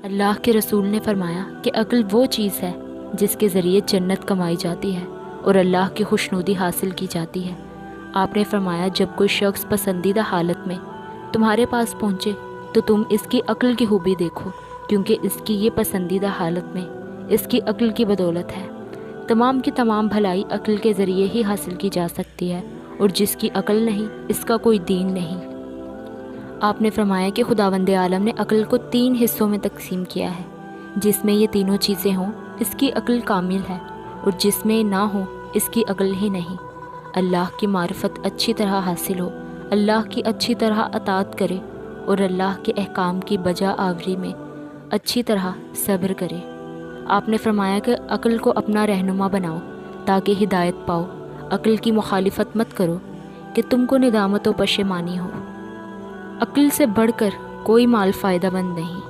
اللہ کے رسول نے فرمایا کہ عقل وہ چیز ہے جس کے ذریعے جنت کمائی جاتی ہے اور اللہ کی خوشنودی حاصل کی جاتی ہے۔ آپ نے فرمایا جب کوئی شخص پسندیدہ حالت میں تمہارے پاس پہنچے تو تم اس کی عقل کی خوبی دیکھو، کیونکہ اس کی یہ پسندیدہ حالت میں اس کی عقل کی بدولت ہے۔ تمام کی تمام بھلائی عقل کے ذریعے ہی حاصل کی جا سکتی ہے، اور جس کی عقل نہیں اس کا کوئی دین نہیں۔ آپ نے فرمایا کہ خداوند عالم نے عقل کو 3 حصوں میں تقسیم کیا ہے، جس میں یہ تینوں چیزیں ہوں اس کی عقل کامل ہے، اور جس میں نہ ہوں اس کی عقل ہی نہیں۔ اللہ کی معرفت اچھی طرح حاصل ہو، اللہ کی اچھی طرح اطاعت کرے، اور اللہ کے احکام کی بجا آوری میں اچھی طرح صبر کرے۔ آپ نے فرمایا کہ عقل کو اپنا رہنما بناؤ تاکہ ہدایت پاؤ، عقل کی مخالفت مت کرو کہ تم کو ندامت و پشیمانی ہو۔ عقل سے بڑھ کر کوئی مال فائدہ مند نہیں۔